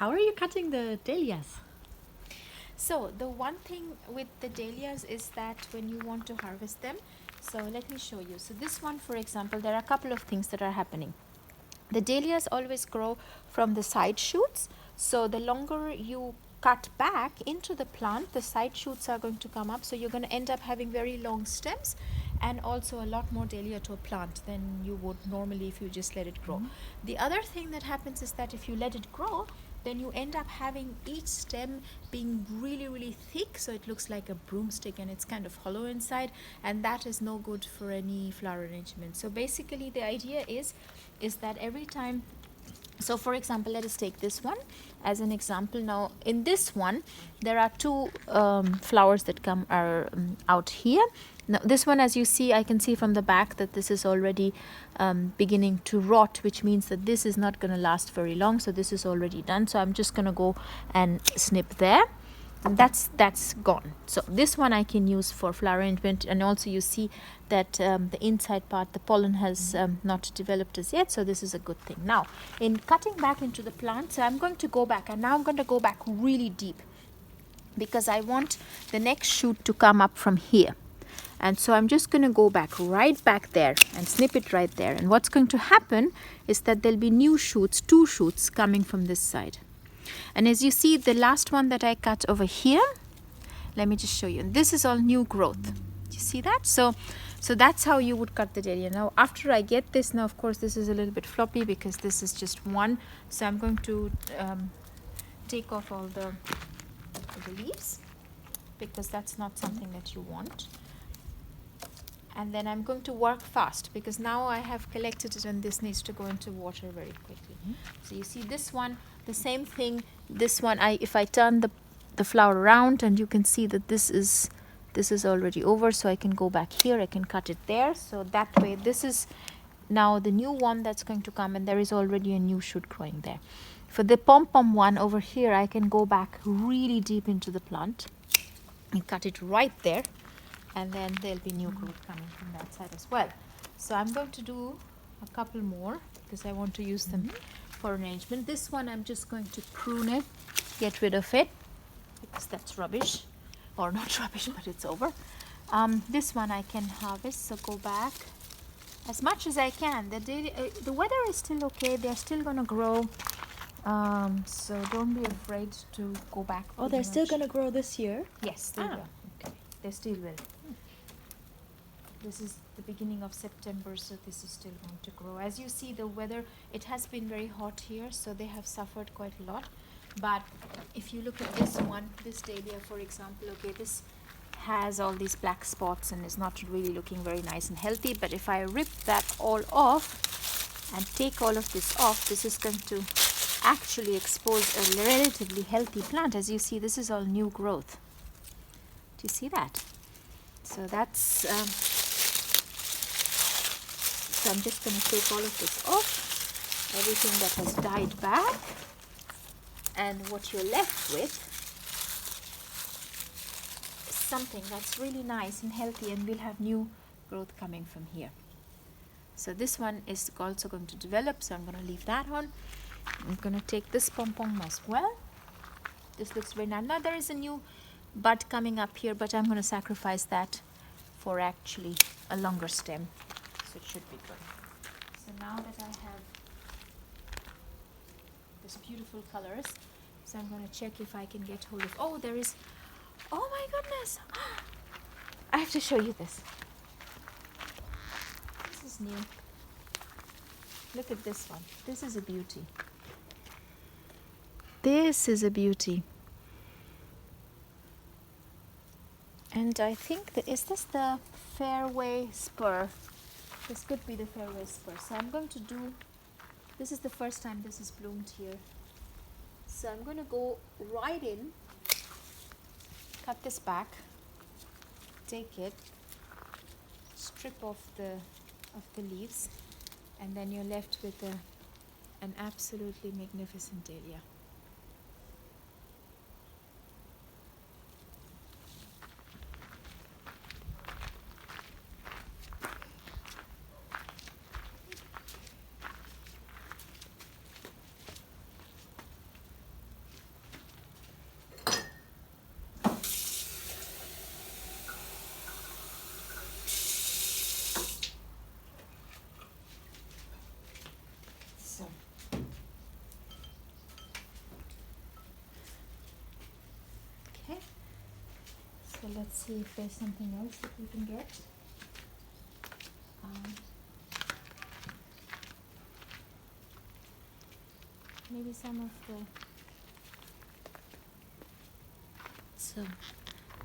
how are you cutting the dahlias? So the one thing with the dahlias is that when you want to harvest them, so let me show you. So this one, for example, there are a couple of things that are happening. The dahlias always grow from the side shoots. So the longer you cut back into the plant, the side shoots are going to come up. So you're going to end up having very long stems and also a lot more dahlia to a plant than you would normally if you just let it grow. The other thing that happens is that if you let it grow, then you end up having each stem being really, really thick, so it looks like a broomstick and it's kind of hollow inside, and that is no good for any flower arrangement. So basically the idea is that every time, so for example, let us take this one as an example. Now in this one there are two flowers that come out here. Now this one, as you see, I can see from the back that this is already beginning to rot, which means that this is not going to last very long. So this is already done, so I'm just going to go and snip there. And that's gone. So this one I can use for flower arrangement, and also you see that the inside part, the pollen has not developed as yet, so this is a good thing. Now in cutting back into the plant, so I'm going to go back, and now I'm going to go back really deep because I want the next shoot to come up from here. And so I'm just going to go back right back there and snip it right there. And what's going to happen is that there'll be new shoots, two shoots coming from this side. And as you see, the last one that I cut over here, let me just show you. And this is all new growth. Do you see that? So that's how you would cut the dahlia. Now, after I get this, now of course this is a little bit floppy because this is just one. So I'm going to take off all the leaves because that's not something that you want. And then I'm going to work fast because now I have collected it and this needs to go into water very quickly. So you see this one, the same thing. This one, if I turn the flower around, and you can see that this is already over, so I can go back here, I can cut it there. So that way this is now the new one that's going to come, and there is already a new shoot growing there. For the pom-pom one over here, I can go back really deep into the plant and cut it right there, and then there'll be new growth coming from that side as well. So I'm going to do a couple more because I want to use them for arrangement. This one I'm just going to prune it, get rid of it because that's rubbish, or not rubbish, but it's over. This one I can harvest, so go back as much as I can. The weather is still okay, they're still going to grow, so don't be afraid to go back. Oh, they're still going to grow this year? Yes, they will. Okay. They still will. This is the beginning of September, so this is still going to grow. As you see, the weather, it has been very hot here, so they have suffered quite a lot. But if you look at this one, this dahlia, for example, okay, this has all these black spots and is not really looking very nice and healthy. But if I rip that all off and take all of this off, this is going to actually expose a relatively healthy plant. As you see, this is all new growth. Do you see that? So that's so I'm just going to take all of this off, everything that has died back, and what you're left with is something that's really nice and healthy, and we'll have new growth coming from here. So this one is also going to develop, so I'm going to leave that on. I'm going to take this pom-pom as well. This looks very nice. Now there is a new bud coming up here, but I'm going to sacrifice that for actually a longer stem, so it should be good. So now that I have this beautiful colors, so I'm going to check if I can get hold of, oh, there is, oh my goodness, I have to show you this. This is new. Look at this one. This is a beauty. This is a beauty. And I think that, is this the fairway spur? This could be the fairway spur. So I'm going to do, this is the first time this is bloomed here. So I'm going to go right in, cut this back, take it, strip off the leaves, and then you're left with an absolutely magnificent dahlia. So let's see if there's something else that we can get. Maybe some of the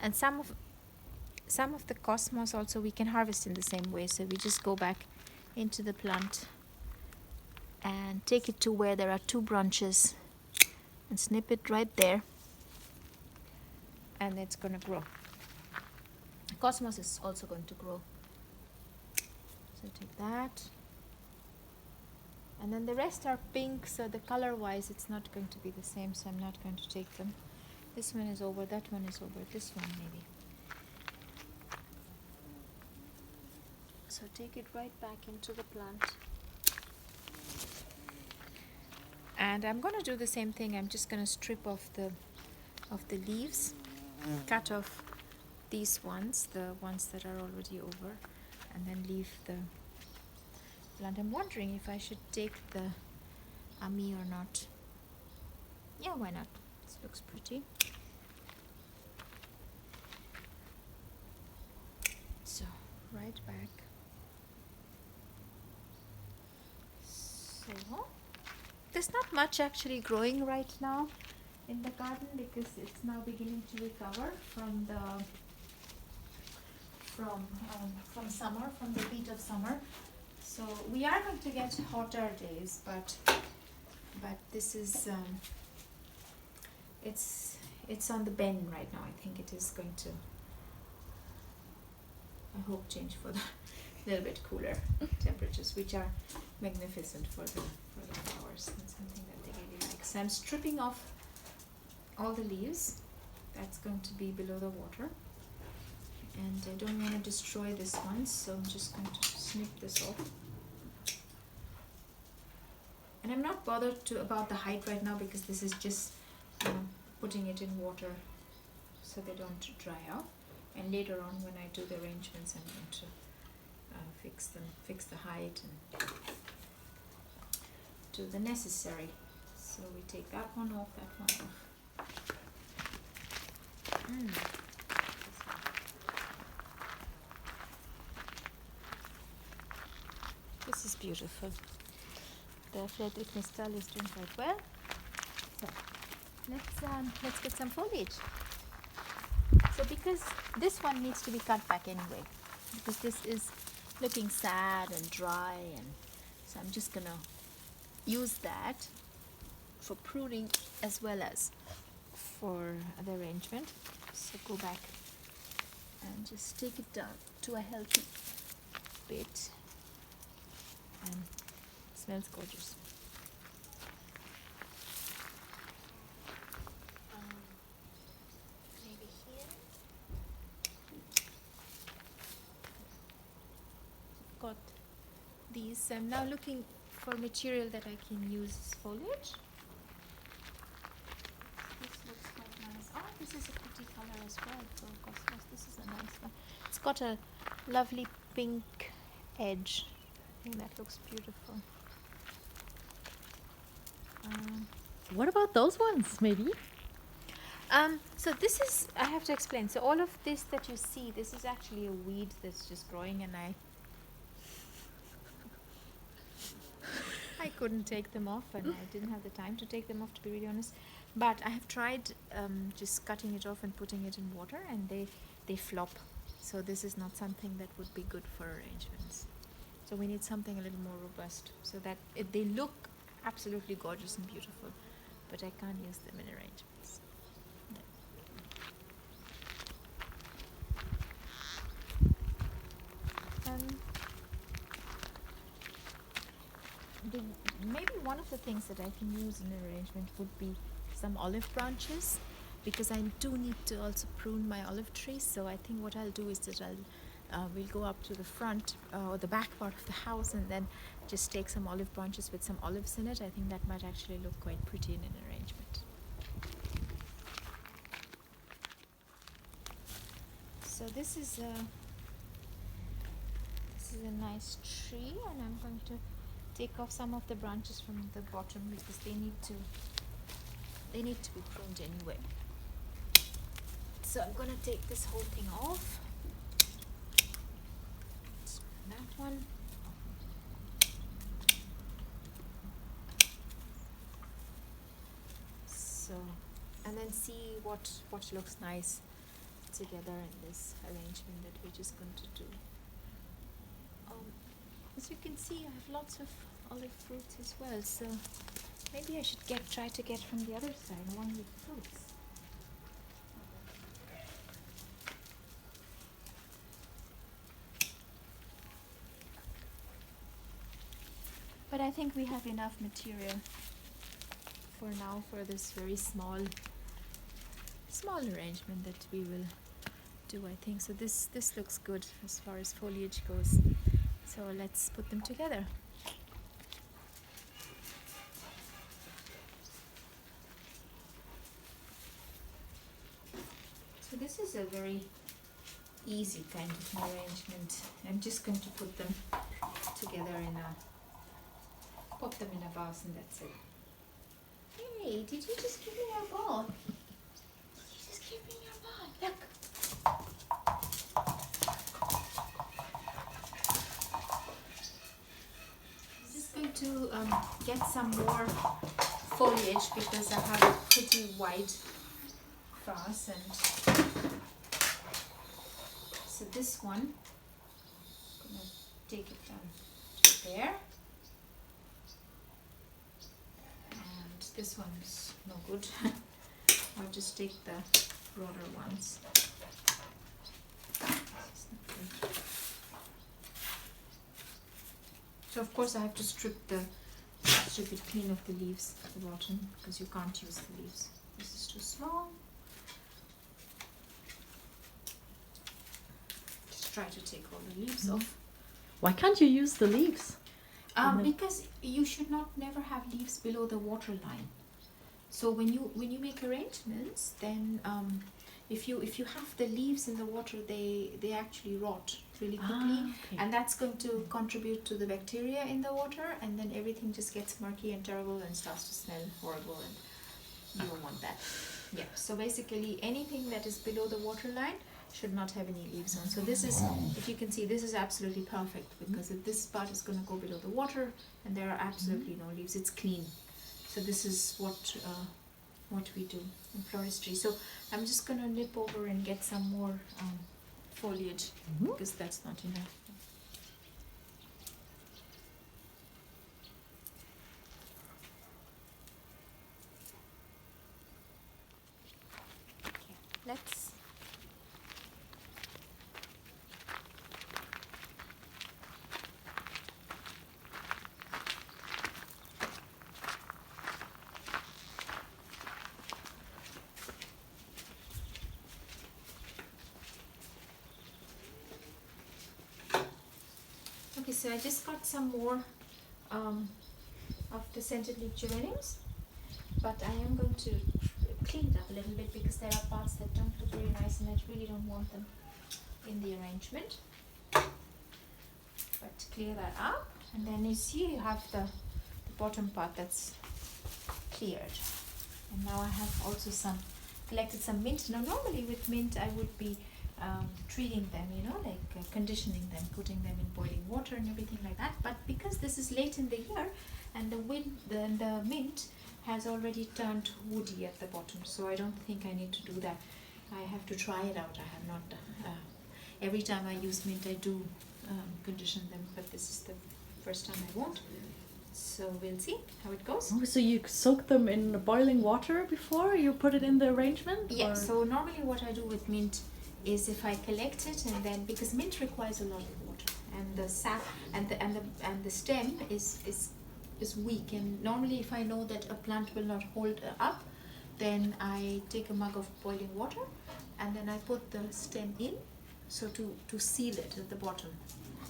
and some of the cosmos also we can harvest in the same way. So we just go back into the plant and take it to where there are two branches and snip it right there, and it's going to grow. Cosmos is also going to grow. So take that, and then the rest are pink, so the color wise it's not going to be the same, so I'm not going to take them. This one is over, that one is over, this one maybe. So take it right back into the plant. And I'm going to do the same thing. I'm just going to strip off the leaves, cut off these ones, the ones that are already over, and then leave the plant. I'm wondering if I should take the ami or not. Yeah, why not? This looks pretty. So right back. So there's not much actually growing right now in the garden because it's now beginning to recover from summer, from the heat of summer. So we are going to get hotter days, but this is it's on the bend right now. I think it is going to, I hope, change for the little bit cooler temperatures, which are magnificent for the flowers. That's something that they really like. So I'm stripping off all the leaves. That's going to be below the water, and I don't want to destroy this one, so I'm just going to snip this off. And I'm not bothered about the height right now because this is just putting it in water so they don't dry out. And later on, when I do the arrangements, I'm going to fix the height and do the necessary. So we take that one off, that one off. This is beautiful. The Frederick Mistral is doing quite well. So let's get some foliage. So because this one needs to be cut back anyway, because this is looking sad and dry, and so I'm just gonna use that for pruning as well as for the arrangement. So go back and just take it down to a healthy bit, and it smells gorgeous. Maybe here. Got these. I'm now looking for material that I can use as foliage. This looks quite nice. Oh, this is a pretty color as well for cosmos. This is a nice one. It's got a lovely pink edge. I think that looks beautiful. What about those ones, maybe? So this is, I have to explain. So all of this that you see, this is actually a weed that's just growing, and I couldn't take them off, and I didn't have the time to take them off, to be really honest. But I have tried just cutting it off and putting it in water, and they flop. So this is not something that would be good for arrangements. So we need something a little more robust, so that they look absolutely gorgeous and beautiful, but I can't use them in arrangements. Maybe one of the things that I can use in an arrangement would be some olive branches, because I do need to also prune my olive trees. So I think what I'll do is that we'll go up to the front or the back part of the house, and then just take some olive branches with some olives in it. I think that might actually look quite pretty in an arrangement. So this is a nice tree, and I'm going to take off some of the branches from the bottom because they need to be pruned anyway. So I'm gonna take this whole thing off. That one. So, and then see what looks nice together in this arrangement that we're just going to do. As you can see, I have lots of olive fruits as well, so maybe I should try to get from the other side, one with fruits. But I think we have enough material for now for this very small arrangement that we will do, I think. So this looks good as far as foliage goes. So let's put them together. So this is a very easy kind of arrangement. I'm just going to put them together pop them in a vase, and that's it. Hey, did you just give me your ball? Did you just give me your ball? Look. I'm just going to get some more foliage because I have a pretty wide vase, and so this one, I'm going to take it down to there. This one is no good. I'll just take the broader ones. So of course I have to strip it clean of the leaves at the bottom because you can't use the leaves. This is too small. Just try to take all the leaves off. Why can't you use the leaves? Because you should never have leaves below the water line. So when you make arrangements, then if you have the leaves in the water, they actually rot really quickly, Okay. and that's going to contribute to the bacteria in the water, and then everything just gets murky and terrible and starts to smell horrible, and you don't want that. Yeah. So basically, anything that is below the water line should not have any leaves on. So this is, if you can see, this is absolutely perfect because if this part is going to go below the water and there are absolutely no leaves, it's clean. So this is what we do in floristry. So I'm just going to nip over and get some more foliage because that's not enough. Okay, let's Okay, so I just got some more of the scented leaf geraniums, but I am going to clean it up a little bit because there are parts that don't look very nice and I really don't want them in the arrangement. But clear that up, and then you see you have the bottom part that's cleared. And now I have also collected some mint. Now normally with mint I would be treating them, like conditioning them, putting them in boiling water and everything like that. But because this is late in the year and the mint has already turned woody at the bottom, so I don't think I need to do that. I have to try it out. I have not every time I use mint I do condition them, but this is the first time I won't. So we'll see how it goes. Oh, so you soak them in boiling water before you put it in the arrangement? Yeah, or? so normally what I do with mint is if I collect it, and then because mint requires a lot of water, and the sap and the stem is weak, and normally if I know that a plant will not hold up, then I take a mug of boiling water and then I put the stem in, so to seal it at the bottom,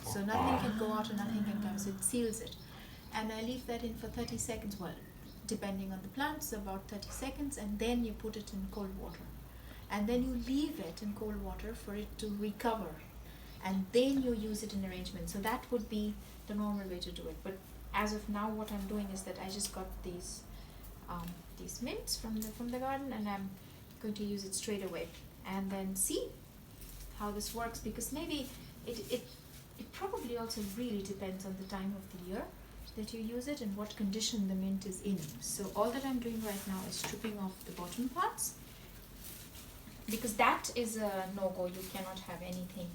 so nothing can go out and nothing can come, so it seals it, and I leave that in for 30 seconds, well depending on the plant, so about 30 seconds, and then you put it in cold water. And then you leave it in cold water for it to recover, and then you use it in arrangement. So that would be the normal way to do it. But as of now, what I'm doing is that I just got these mints from the garden, and I'm going to use it straight away. and then see how this works, because maybe it probably also really depends on the time of the year that you use it and what condition the mint is in. So all that I'm doing right now is stripping off the bottom parts, because that is a no-go. You cannot have anything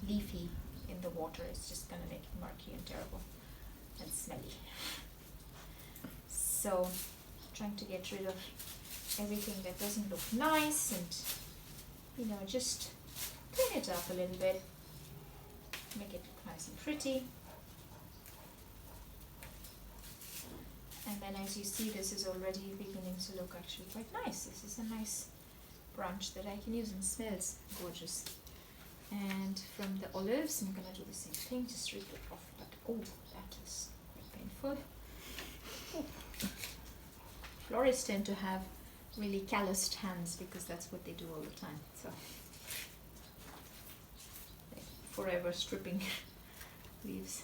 leafy in the water. It's just going to make it murky and terrible and smelly. So trying to get rid of everything that doesn't look nice, and you know, just clean it up a little bit, make it look nice and pretty. And then as you see, this is already beginning to look actually quite nice. This is a nice branch that I can use and smells gorgeous. And from the olives, I'm going to do the same thing, just rip it off. But oh, that is quite painful. Oh. Florists tend to have really calloused hands because that's what they do all the time. So they're forever stripping leaves.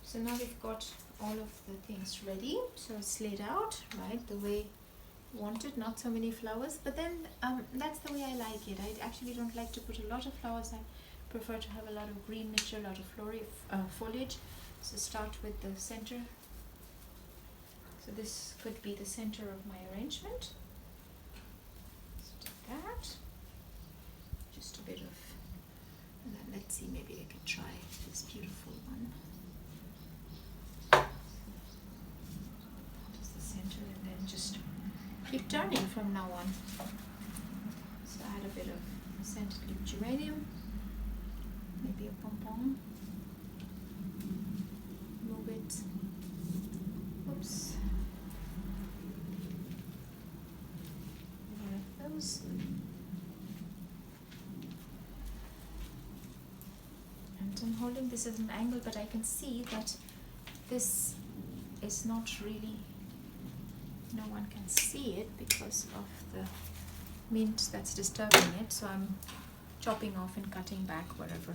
So now we've got all of the things ready, so it's laid out, right, the way you want it, not so many flowers, but then that's the way I like it. I actually don't like to put a lot of flowers. I prefer to have a lot of green mixture, a lot of foliage. So start with the center. So this could be the center of my arrangement. Let's do that. Just a bit of, and then let's see, maybe I can try this beautiful one. And then just keep turning from now on. So add a bit of scented leaf geranium, maybe a pom-pom, move it, oops, one of those, and I'm holding this at an angle, but I can see that this is not really, no one can see it because of the mint that's disturbing it, so I'm chopping off and cutting back wherever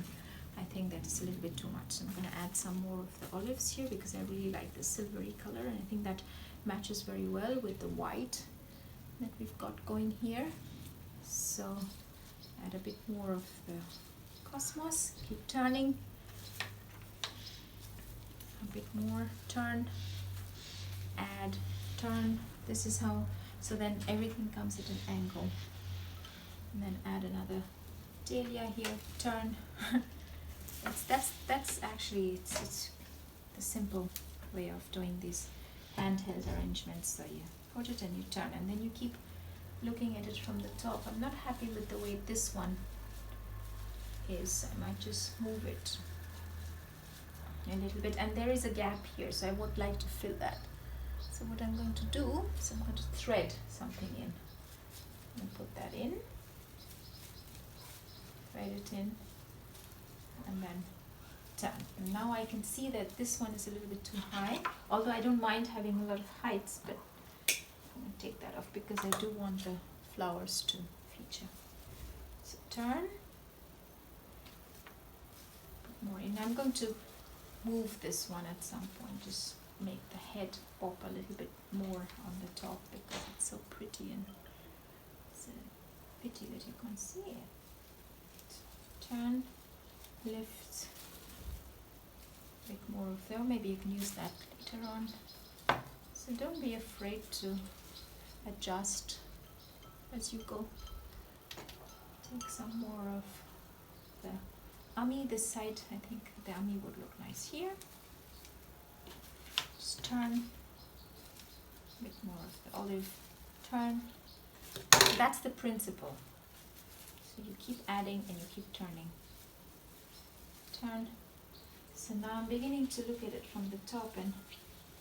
I think that it's a little bit too much. So I'm going to add some more of the olives here because I really like the silvery color, and I think that matches very well with the white that we've got going here. So add a bit more of the cosmos, keep turning, a bit more, turn, add, turn. This is how, so then everything comes at an angle, and then add another dahlia here, turn. That's actually it's the simple way of doing these handheld arrangements. So you put it and you turn, and then you keep looking at it from the top. I'm not happy with the way this one is. I might just move it a little bit, and there is a gap here, so I would like to fill that. So what I'm going to do is I'm going to thread something in and put that in, thread it in, and then turn. And now I can see that this one is a little bit too high, although I don't mind having a lot of heights, but I'm going to take that off because I do want the flowers to feature. So turn, put more in. I'm going to move this one at some point, just make the head pop a little bit more on the top because it's so pretty, and it's a pity that you can't see it. Turn, lift, make more of there. Maybe you can use that later on. So don't be afraid to adjust as you go. Take some more of the ami. This side, I think the ami would look nice here. Just turn, a bit more of the olive, turn. That's the principle. So you keep adding and you keep turning. Turn. So now I'm beginning to look at it from the top, and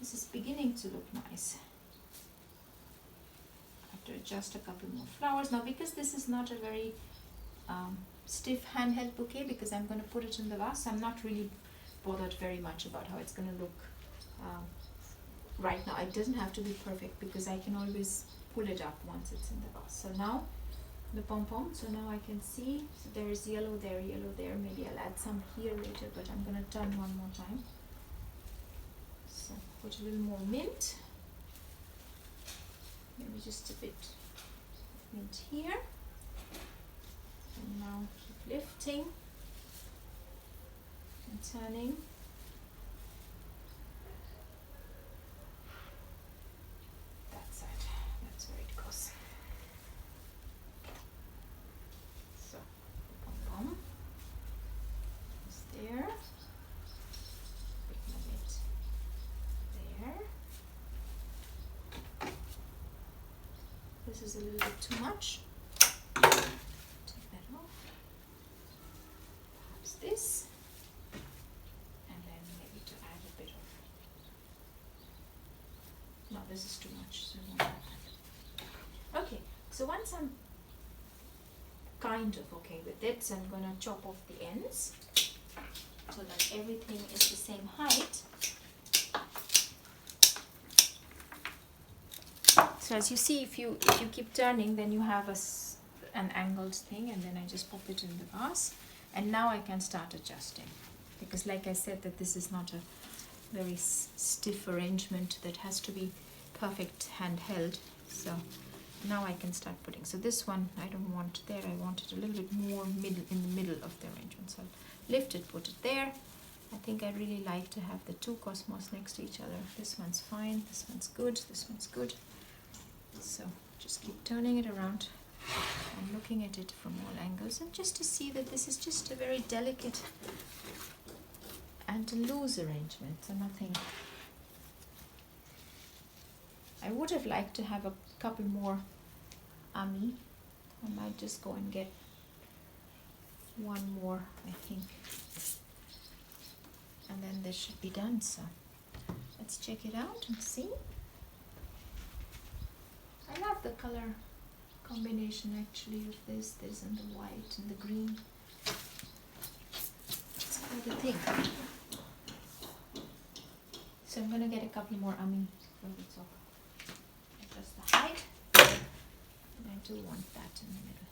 this is beginning to look nice. have to adjust a couple more flowers. Now because this is not a very stiff handheld bouquet, because I'm going to put it in the vase, I'm not really bothered very much about how it's going to look right now. It doesn't have to be perfect because I can always pull it up once it's in the vase. So now the pom-pom, so now I can see, so there is yellow there, maybe I'll add some here later, but I'm going to turn one more time. So put a little more mint, maybe just a bit of mint here, and now keep lifting and turning. That side, that's where it goes. So pom-pom is there, bit more mint there. This is a little bit too much. Take that off. Perhaps this. And then maybe to add a bit of. No, this is too much, so I won't add that. Okay, so once I'm kind of okay with it, so I'm going to chop off the ends so that everything is the same height. So as you see, if you keep turning, then you have an angled thing, and then I just pop it in the vase, and now I can start adjusting, because like I said, that this is not a very stiff arrangement that has to be perfect handheld. So now I can start putting. So this one I don't want there, I want it a little bit more middle, in the middle of the arrangement. So I'll lift it, put it there. I think I really like to have the two cosmos next to each other. This one's fine, this one's good, this one's good. So just keep turning it around and looking at it from all angles, and just to see that this is just a very delicate and loose arrangement, so nothing. I would have liked to have a couple more ami. I might just go and get one more, I think, and then this should be done. So let's check it out and see. I love the color combination actually of this and the white and the green. It's quite a thing. So I'm going to get a couple more ami for the top. Adjust the height. And I do want that in the middle.